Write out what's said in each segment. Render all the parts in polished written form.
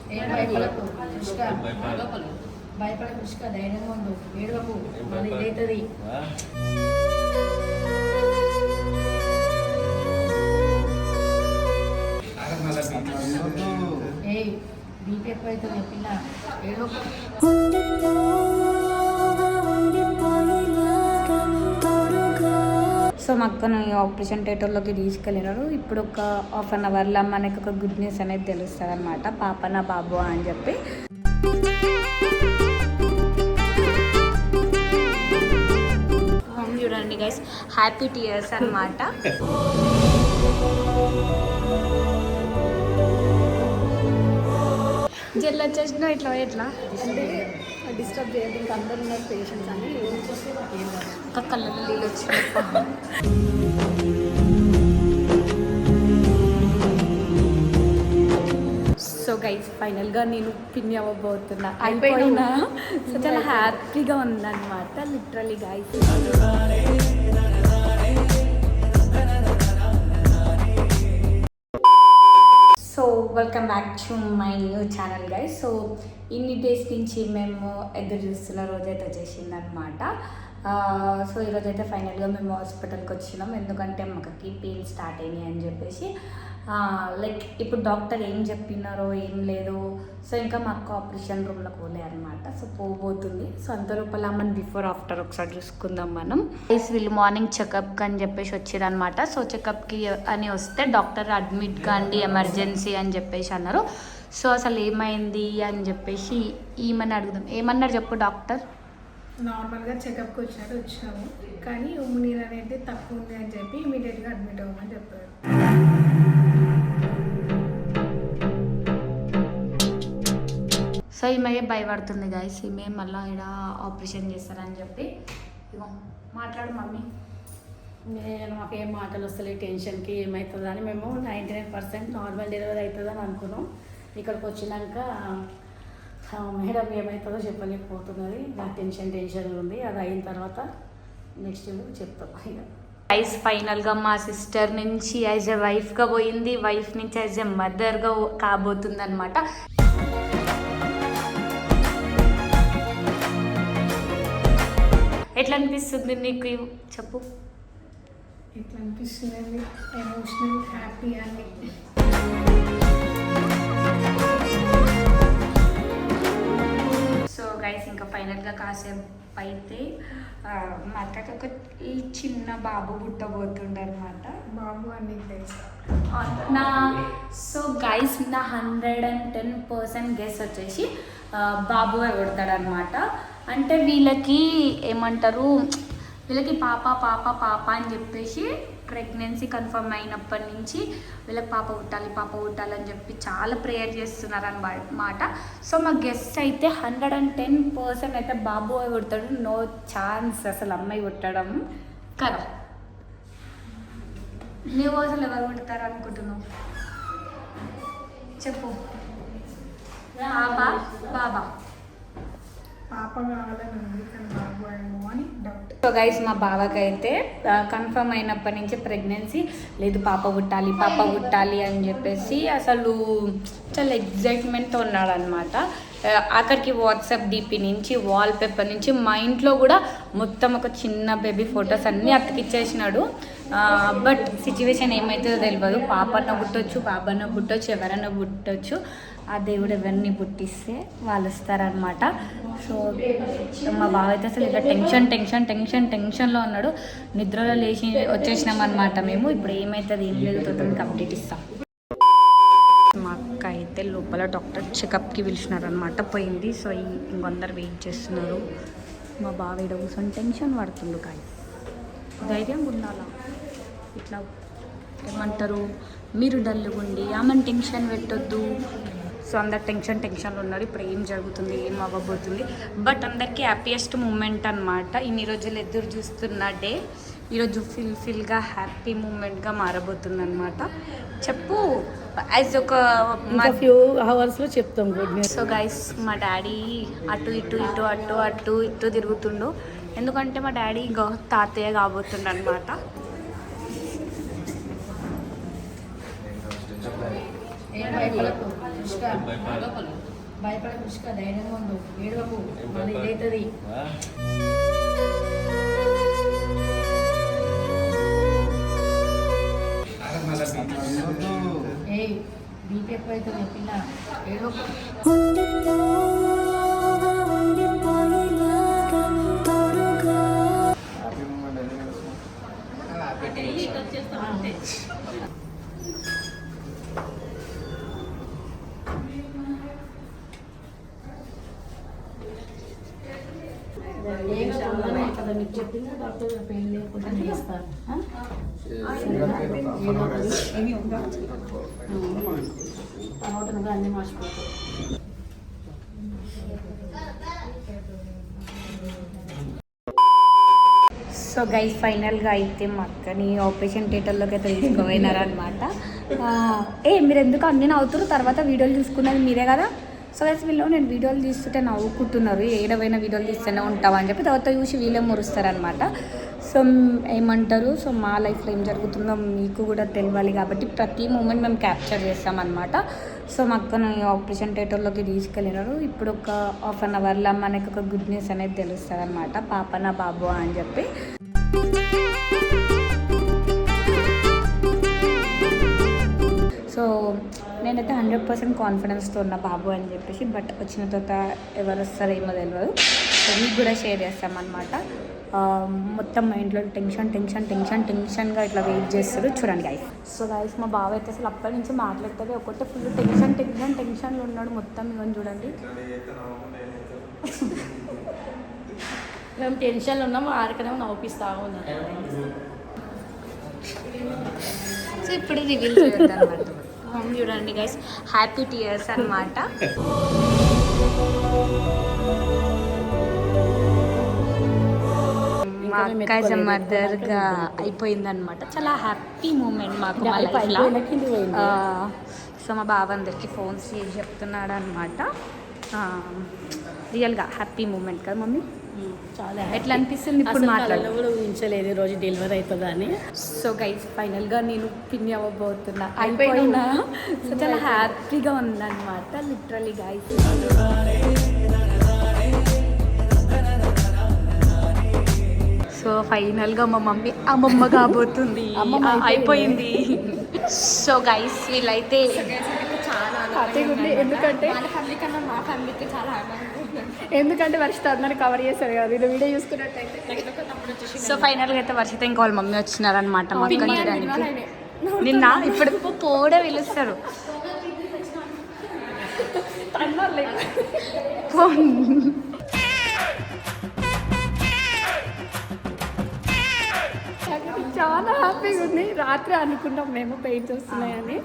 భయపడకు కృష్ణ, భయపడ కృష్ణ, ధైర్యంగా ఉండు, ఏడవకు, మళ్ళీ ఇదవుతుంది. ఏ బీపీ ఎక్కువ అవుతుంది పిల్ల, ఏడవకు. సో మా అక్కను ఆపరేషన్ థియేటర్లోకి తీసుకెళ్ళినారు. ఇప్పుడు ఒక హాఫ్ అన్ అవర్లో మనకి ఒక గుడ్ న్యూస్ అనేది తెలుస్తుంది అనమాట, పాప నా బాబు అని చెప్పి. చూడండి గైస్, హ్యాపీ టీయర్స్ అనమాట. జల్లు వచ్చేసిన ఇట్లా ఎట్లా డిస్టర్బ్ చేయండి, ఇంకా అందరు ఉన్నారు పేషెంట్స్ అని ఒక కళ్ళలో నీళ్ళు వచ్చినప్ప. సో గైస్ ఫైనల్గా నేను పిన్ని అవ్వబోతున్నా, అయిపోయినా. సో చాలా హ్యాపీగా ఉందన్నమాట literally guys. So welcome back to my new channel guys. So ఇన్ని డేస్ నుంచి మేము ఎదురు చూస్తున్న రోజైతే వచ్చేసిందనమాట. సో ఈరోజైతే ఫైనల్గా మేము హాస్పిటల్కి వచ్చినాం, ఎందుకంటే మాకు పెయిన్ స్టార్ట్ అయినాయి అని చెప్పేసి. లైక్ ఇప్పుడు డాక్టర్ ఏం చెప్పినారో ఏం లేదు. సో ఇంకా మాకు ఆపరేషన్ రూమ్లో పోలే అనమాట. సో పోబోతుంది. సో అంత రూపాయల మనం బిఫోర్ ఆఫ్టర్ ఒకసారి చూసుకుందాం మనం. వీళ్ళు మార్నింగ్ చెకప్కి అని చెప్పేసి వచ్చారనమాట. సో చెకప్కి అని వస్తే డాక్టర్ అడ్మిట్ కాండి ఎమర్జెన్సీ అని చెప్పేసి అన్నారు. సో అసలు ఏమైంది అని చెప్పేసి ఏమని అడుగుదాం. ఏమన్నారు చెప్పు డాక్టర్. నార్మల్గా చెకప్కి వచ్చినాము, కానీ ఉమ్ము నీరు అనేది తక్కువ ఉంది అని చెప్పి ఇమీడియట్గా అడ్మిట్ అవ్వమని చెప్పారు. సో ఈమె భయపడుతుంది గైస్, ఈమె మళ్ళీ ఇక్కడ ఆపరేషన్ చేస్తారని చెప్పి. ఇగో మాట్లాడు మమ్మీ. మాకేం మాటలు వస్తలే, టెన్షన్కి ఏమవుతుందని మేము 99% నార్మల్ డెలివరీ అవుతుందని అనుకున్నాం. ఇక్కడికి వచ్చినాక మేడం ఏమవుతుందో చెప్పలేకపోతున్నది. నాకు టెన్షన్ ఉంది. అది అయిన తర్వాత నెక్స్ట్ చెప్తాం ఇక. గైస్ ఫైనల్గా మా సిస్టర్ నుంచి యాజ్ ఎ వైఫ్గా పోయింది, వైఫ్ నుంచి యాజ్ ఎ మదర్గా కాబోతుంది అనమాట. ఎట్లా అనిపిస్తుంది నీకు చెప్పు. ఎట్లా అనిపిస్తుంది? ఎమోషనల్, హ్యాపీ అని. సో గైస్ ఇంకా ఫైనల్గా కాసేపు అయితే మా అక్కకి ఒక చిన్న బాబు పుట్టబోతుండే అనమాట. బాబు అని తెలుసు నా. సో గైస్ నా 110% గెస్ వచ్చేసి బాబు పుడతాడనమాట. అంటే వీళ్ళకి ఏమంటారు, వీళ్ళకి పాప పాప పాప అని చెప్పేసి ప్రెగ్నెన్సీ కన్ఫర్మ్ అయినప్పటి నుంచి వీళ్ళకి పాప పుట్టాలి అని చెప్పి చాలా ప్రేయర్ చేస్తున్నారు అన్నమాట. సో మా గెస్ట్ అయితే 110% అయితే బాబు పుడతాడు. నో ఛాన్స్ అసలు అమ్మాయి పుట్టడం కదా. నువ్వు అసలు ఎవరు పుడతారు అనుకుంటున్నావు చెప్పు. బాబా పాప కావాలని ఉంది, కానీ బాబు ఏమో అని డౌట్. సో గైస్ మా బావకి అయితే కన్ఫర్మ్ అయినప్పటి నుంచి ప్రెగ్నెన్సీ లేదు, పాప పుట్టాలి అని చెప్పేసి అసలు చాలా ఎగ్జైట్మెంట్తో ఉన్నాడు అనమాట. ఆఖరికి వాట్సాప్ డీపీ నుంచి వాల్పేపర్ నుంచి మా ఇంట్లో కూడా మొత్తం ఒక చిన్న బేబీ ఫొటోస్ అన్నీ అతికిచ్చేసినాడు. బట్ సిచ్యువేషన్ ఏమవుతుందో తెలియదు. పాపన్న పుట్టొచ్చు, బాబన్న పుట్టొచ్చు, ఎవరన్నా పుట్టొచ్చు. ఆ దేవుడు ఎవరిని పుట్టిస్తే వాళ్ళు వస్తారనమాట. సో మా బావ అయితే అసలు ఇట్లా టెన్షన్లో ఉన్నాడు. నిద్రలో లేచి వచ్చేసినాం అనమాట మేము. ఇప్పుడు ఏమవుతుంది ఏం లేదు తోటని కంప్లీట్ ఇస్తాం. మా అక్క అయితే లోపల డాక్టర్ చెకప్కి పిలిచినారనమాట, పోయింది. సో ఇంకొందరు వెయిట్ చేస్తున్నారు. మా బావ ఈడ కూర్చొని టెన్షన్ పడుతుండు. కానీ ధైర్యం ఉండాలా, ఇట్లా ఏమంటారు మీరు డల్లుగుండి ఆమెను టెన్షన్ పెట్టొద్దు. సో అందరు టెన్షన్లో ఉన్నారు. ఇప్పుడు ఏం జరుగుతుంది, ఏం అవ్వబోతుంది. బట్ అందరికీ హ్యాపీయెస్ట్ మూమెంట్ అనమాట. ఇన్ని రోజులు ఎదురు చూస్తున్న డే ఈరోజు ఫుల్గా హ్యాపీ మూమెంట్గా మారబోతుంది అనమాట. చెప్పు యాజ్ ఒక ఫ్యూ అవర్స్లో చెప్తాం గుడ్ న్యూస్. సో గైస్ మా డాడీ అటు ఇటు తిరుగుతుండు. ఎందుకంటే మా డాడీ తాతయ్య కాబోతుండు అనమాట. భయపడే కృష్క ధైర్యంగా ఉండు ఏడవకు మళ్ళీ ఇదవుతుంది ఏ బీపీ ఎక్కువ అవుతుంది పిల్ల ఏడవకు కదా మీకు చెప్పిందా డాక్టర్ పెయిన్ లేకుండా చేస్తారు తర్వాత నువ్వు అన్నీ మర్చిపోతావు సో గైస్ ఫైనల్గా అయితే మా అక్కని ఆపరేషన్ థియేటర్లోకి అయితే తీసుకుపోయినారనమాట. మీరు ఎందుకు అన్నీ నవ్వుతారు, తర్వాత వీడియోలు చూసుకున్నది మీరే కదా. సో గైస్ వీళ్ళు నేను వీడియోలు తీస్తుంటే నవ్వుకుంటున్నారు, ఏడవైనా వీడియోలు తీస్తూనే ఉంటావా అని చెప్పి తర్వాత చూసి వీళ్ళే మురుస్తారనమాట. సో ఏమంటారు, సో మా లైఫ్లో ఏం జరుగుతుందో మీకు కూడా తెలియాలి కాబట్టి ప్రతి మూమెంట్ మేము క్యాప్చర్ చేస్తామన్నమాట. సో మా అక్కను ఆపరేషన్ థియేటర్లోకి తీసుకెళ్ళినారు. ఇప్పుడు ఒక హాఫ్ అన్ అవర్లో మనకు ఒక గుడ్ న్యూస్ అనేది తెలుస్తుంది అనమాట, పాపనా బాబు అని చెప్పి. సో నేనైతే 100% కాన్ఫిడెన్స్తో ఉన్న బాబు అని చెప్పేసి, బట్ వచ్చిన తర్వాత ఎవరు వస్తారేమో తెలియదు. సో మీకు కూడా షేర్ చేస్తామన్నమాట. మొత్తం మైండ్లో టెన్షన్గా ఇట్లా వెయిట్ చేస్తారు చూడండి గైస్. సో గైస్ మా బావ అయితే అసలు అప్పటి నుంచి మాట్లాడుతుంది ఒకటే ఫుల్ టెన్షన్లో ఉన్నాడు మొత్తం. ఇవన్నీ చూడండి మేము టెన్షన్లో ఉన్నాము, ఆరికనేమో నవ్వుపిస్తా ఉన్నాం. సో ఇప్పుడు రివీల్ చేద్దాం అనమాట. చూడండి గైస్ హ్యాపీ టీయర్స్ అనమాట. మా అక్క మదర్గా అయిపోయిందనమాట. చాలా హ్యాపీ మూమెంట్ మాకు మా లైఫ్లో. సో మా బావ అందరికి ఫోన్స్ చేసి చెప్తున్నాడు అనమాట. రియల్గా హ్యాపీ మూమెంట్ కదా మమ్మీ. చాలా ఎట్లా అనిపిస్తుంది ఇప్పుడు మాట్లాడాలి కూడా ఊహించలేదు ఈ రోజు డెలివరీ అవుతుందని. సో గైస్ ఫైనల్గా నేను పిన్ని అవ్వబోతున్నా, అయిపోయినా. సో చాలా హ్యాపీగా ఉందన్నమాట లిటరలీ గైస్. సో ఫైనల్గా మా మమ్మీ అమ్మమ్మ కాబోతుంది, అయిపోయింది. సో గైస్ వీళ్ళైతే చాలా హ్యాపీగా ఉంది, ఎందుకంటే వాళ్ళ ఫ్యామిలీ కన్నా మా ఫ్యామిలీకి చాలా హ్యాపీగా ఉంది. ఎందుకంటే వర్షిత అందరిని కవర్ చేస్తారు కదా వీళ్ళు వీడియో చూసుకున్నట్టయితే. సో ఫైనల్గా అయితే వర్షిత ఇంకా వాళ్ళ మమ్మీ వచ్చినారనమాట మా అక్క చూడడానికి. నిన్న ఇప్పుడు పోడే పిలుస్తారు. చాలా హ్యాపీగా ఉంది. రాత్రి అనుకున్నాం మేము పెయిన్స్ వస్తున్నాయని,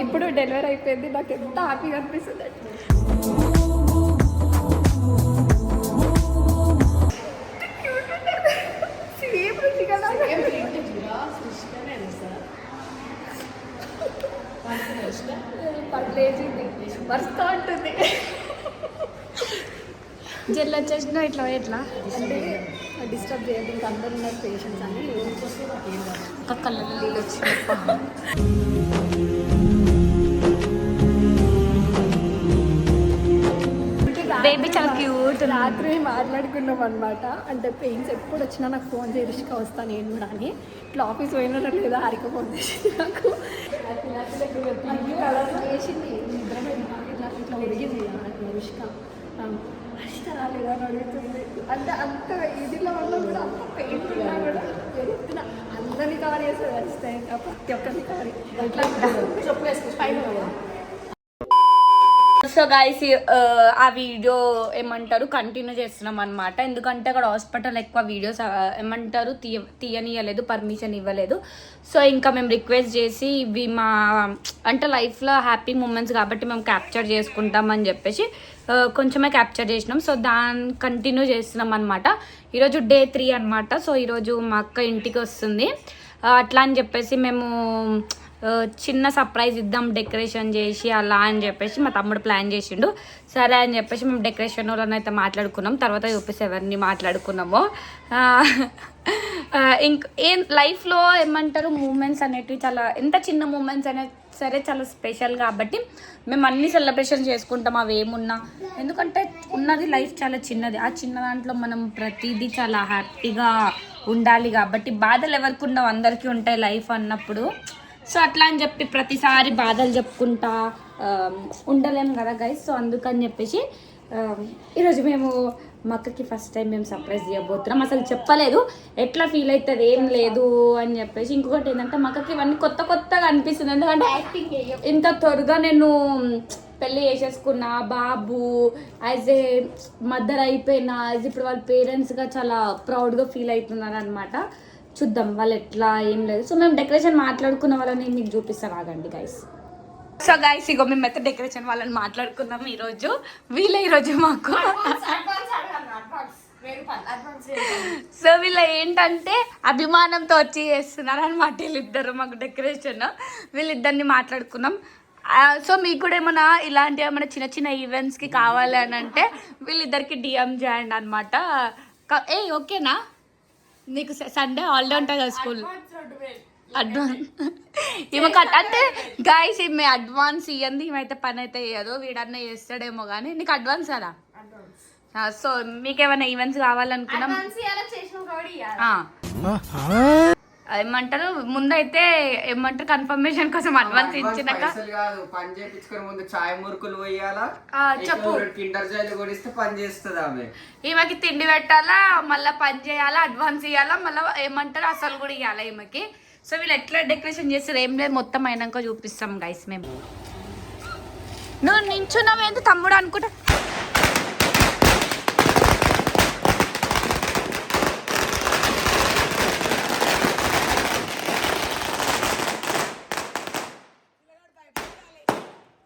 ఇప్పుడు డెలివరీ అయిపోయింది. నాకు ఎంత హ్యాపీగా అనిపిస్తుంది అంటే వస్తా ఉంటుంది. జల్లు వచ్చేసిన ఇట్లా ఎట్లా అంటే డిస్టర్బ్ చేయదు, ఇంకా అందరు ఉన్నారు పేషెంట్స్ అని. ఒక కళ్ళలో నీళ్ళు వచ్చినాయి. బేబీ చాలా క్యూట్. రాత్రి మాట్లాడుకున్నాం అనమాట. అంటే పెయిన్స్ ఎప్పుడు వచ్చినా నాకు ఫోన్ చేసి రిష్క వస్తాను నేను కూడా అని. ఇట్లా ఆఫీస్ పోయినా లేదా హారిక ఫోన్ చేసింది నాకు. వేసింది ఇట్లా ఒరిగింది రిష్క. రిష్క రాలేదా అని అడుగుతుంది. అంటే అంత ఇదిలో వల్ల కూడా అంత పెయిన్ ఉన్నా కూడా ఎదుగుతున్నా. అందరినీ కవర్ చేస్తారు వస్తాయి, ప్రతి ఒక్కరిని కవర్ పైన. సో గైస్ ఆ వీడియో ఏమంటారు కంటిన్యూ చేస్తున్నాం అనమాట. ఎందుకంటే అక్కడ హాస్పిటల్ ఎక్కువ వీడియోస్ ఏమంటారు తీయనివ్వలేదు, పర్మిషన్ ఇవ్వలేదు. సో ఇంకా మేము రిక్వెస్ట్ చేసి ఇవి మా అంటే లైఫ్లో హ్యాపీ మూమెంట్స్ కాబట్టి మేము క్యాప్చర్ చేసుకుంటామని చెప్పేసి కొంచెమే క్యాప్చర్ చేసినాం. సో దాన్ని కంటిన్యూ చేస్తున్నాం అనమాట. ఈరోజు డే 3 అనమాట. సో ఈరోజు మా అక్క ఇంటికి వస్తుంది. అట్లా అని చెప్పేసి మేము చిన్న సర్ప్రైజ్ ఇద్దాం డెకరేషన్ చేసి అలా అని చెప్పేసి మా తమ్ముడు ప్లాన్ చేసిండు. సరే అని చెప్పేసి మేము డెకరేషన్ వాళ్ళని అయితే మాట్లాడుకున్నాం. తర్వాత చూపిస్తే ఎవరిని మాట్లాడుకున్నామో. ఏం లైఫ్లో ఏమంటారు మూమెంట్స్ అనేటివి చాలా ఎంత చిన్న మూమెంట్స్ అనేది సరే చాలా స్పెషల్ కాబట్టి మేము అన్ని సెలబ్రేషన్ చేసుకుంటాం అవి ఏమున్నా. ఎందుకంటే ఉన్నది లైఫ్ చాలా చిన్నది, ఆ చిన్న దాంట్లో మనం ప్రతిదీ చాలా హ్యాపీగా ఉండాలి కాబట్టి. బాధలు ఎవరికి ఉండవు, అందరికీ ఉంటాయి లైఫ్ అన్నప్పుడు. సో అట్లా అని చెప్పి ప్రతిసారి బాధలు చెప్పుకుంటా ఉండలేము కదా గైస్. సో అందుకని చెప్పేసి ఈరోజు మేము మా అక్కకి ఫస్ట్ టైం మేము సర్ప్రైజ్ చేయబోతున్నాం. అసలు చెప్పలేదు, ఎట్లా ఫీల్ అవుతుంది ఏం లేదు అని చెప్పేసి. ఇంకొకటి ఏంటంటే మా అక్కకి ఇవన్నీ కొత్త కొత్తగా అనిపిస్తుంది. ఎందుకంటే ఇంత త్వరగా నేను పెళ్ళి చేసేసుకున్నా, బాబు యాజ్ ఏ మదర్ అయిపోయినా, యాజ్ ఇప్పుడు వాళ్ళ పేరెంట్స్గా చాలా ప్రౌడ్గా ఫీల్ అవుతున్నారు అనమాట. చూద్దాం వాళ్ళు ఎట్లా ఏం లేదు. సో మేము డెకరేషన్ మాట్లాడుకున్న వాళ్ళని మీకు చూపిస్తాను, ఆగండి గైస్. సో గైస్ ఇగో మేమైతే డెకరేషన్ వాళ్ళని మాట్లాడుకున్నాం ఈరోజు. వీళ్ళే ఈరోజు మాకు సో వీళ్ళు ఏంటంటే అభిమానంతో వచ్చి చేస్తున్నారు అనమాట వీళ్ళిద్దరు మాకు డెకరేషన్. వీళ్ళిద్దరిని మాట్లాడుకున్నాం. సో మీకు కూడా ఏమైనా ఇలాంటి ఏమైనా చిన్న చిన్న ఈవెంట్స్కి కావాలి అని అంటే వీళ్ళిద్దరికి డిఎం చేయండి అనమాట. ఓకేనా? నీకు సండే హాలిడే ఉంటుంది కదా స్కూల్. అడ్వాన్స్ ఈమె అంటే గాయస్ ఈమె అడ్వాన్స్ ఇవ్వండి, ఈమెయితే పని అయితే చేయదు, వీడన్నా చేస్తాడేమో కానీ. నీకు అడ్వాన్స్ అలా. సో మీకేమైనా ఈవెంట్స్ కావాలనుకున్నాం ఏమంటారు ముందైతే ఏమంటారు కన్ఫర్మేషన్ కోసం అడ్వాన్స్ ఇచ్చినాక పని చేయించుకుని ముందు చాయ్ మురుకులు పోయాలా, చెప్పు. కిండర్ జాయ్ కొడిస్తే పని చేస్తుంది ఆమె. ఈమెకి తిండి పెట్టాలా, మళ్ళీ పని చేయాలా, అడ్వాన్స్ ఇవ్వాలా, మళ్ళీ ఏమంటారు అసలు కూడా ఇవ్వాలా ఈమెకి. సో వీళ్ళు ఎట్లా డెకరేషన్ చేస్తారు ఏం లేదు, మొత్తం అయినాక చూపిస్తాం గైస్. మేము నువ్వు నించున్నావు ఏంటి తమ్ముడు అనుకుంటా.